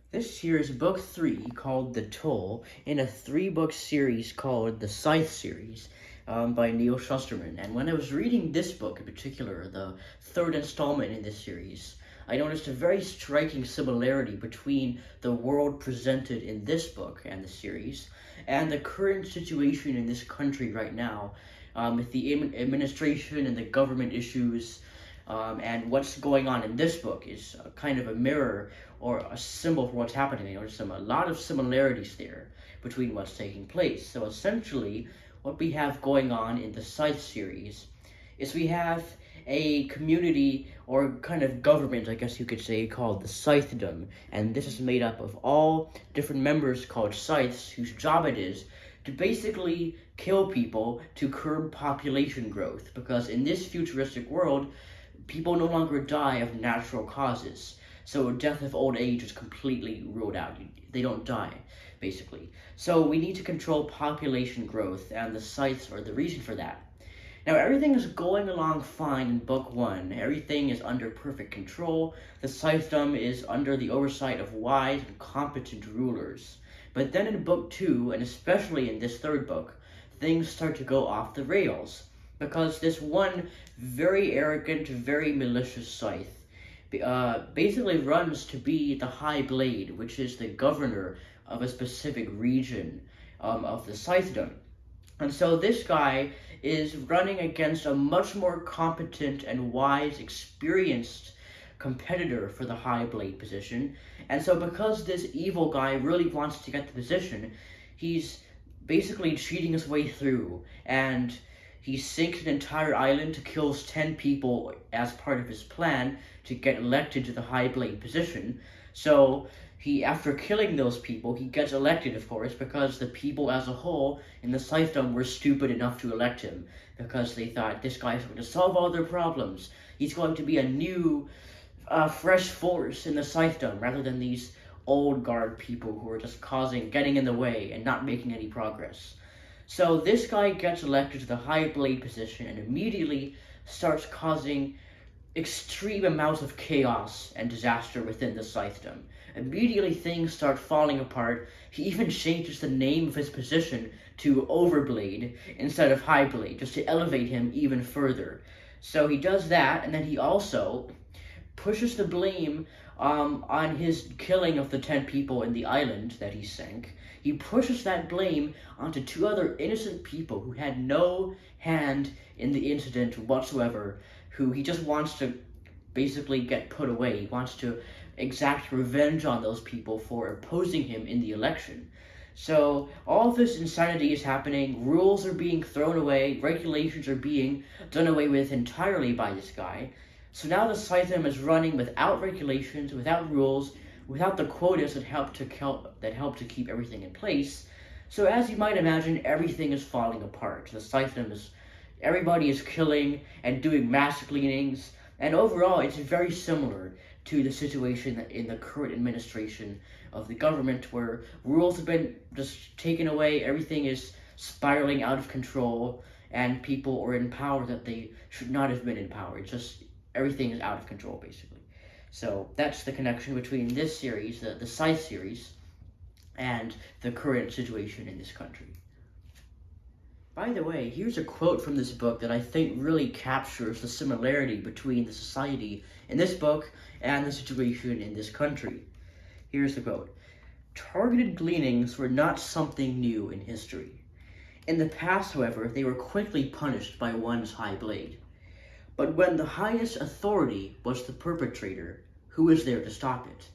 This year is book 3 called The Toll in a 3-book series called the Sycthe series by Neil Shusterman. And when I was reading this book in particular, the 3rd installment in this series, I noticed a very striking similarity between the world presented in this book and the series and the current situation in this country right now, with the administration and the government issues. And what's going on in this book is kind of a mirror or a symbol for what's happening. There's a lot of similarities there between what's taking place. So essentially, what we have going on in the Sycthe series is we have a community or kind of government, I guess you could say, called the Sycthedom, and this is made up of all different members called Sycthes whose job it is to basically kill people to curb population growth, because in this futuristic world, people no longer die of natural causes. So death of old age is completely ruled out. They don't die, basically. So we need to control population growth, and the Sycthes are the reason for that. Now, everything is going along fine in book 1. Everything is under perfect control. The Sycthedom is under the oversight of wise and competent rulers. But then in book 2, and especially in this 3rd book, things start to go off the rails, because this one very arrogant, very malicious Sycthe basically runs to be the High Blade, which is the governor of a specific region of the Sycthedom. And so this guy is running against a much more competent and wise, experienced competitor for the High Blade position. And so because this evil guy really wants to get the position, he's basically cheating his way through, and he sinks an entire island, kills 10 people as part of his plan to get elected to the High Blade position. So after killing those people, he gets elected, of course, because the people as a whole in the Sycthedom were stupid enough to elect him, because they thought this guy's going to solve all their problems. He's going to be a new, fresh force in the Sycthedom, rather than these old guard people who are just getting in the way and not making any progress. So this guy gets elected to the High Blade position and immediately starts causing extreme amounts of chaos and disaster within the Sycthedom. Immediately things start falling apart. He even changes the name of his position to Overblade instead of High Blade, just to elevate him even further. So he does that, and then he also pushes the blame on his killing of the 10 people in the island that he sank. He pushes that blame onto 2 other innocent people who had no hand in the incident whatsoever, who he just wants to basically get put away. He wants to exact revenge on those people for opposing him in the election. So all of this insanity is happening, rules are being thrown away, regulations are being done away with entirely by this guy. So now the Sycthedom is running without regulations, without rules, without the quotas that help to keep everything in place. So as you might imagine, everything is falling apart. The Sycthedom everybody is killing and doing mass cleanings, and overall it's very similar to the situation in the current administration of the government, where rules have been just taken away, everything is spiraling out of control, and people are in power that they should not have been in power. It's just everything is out of control, basically. So that's the connection between this series, the Sycthe series, and the current situation in this country. By the way, here's a quote from this book that I think really captures the similarity between the society in this book and the situation in this country. Here's the quote. "Targeted gleanings were not something new in history. In the past, however, they were quickly punished by one's High Blade. But when the highest authority was the perpetrator, who was there to stop it?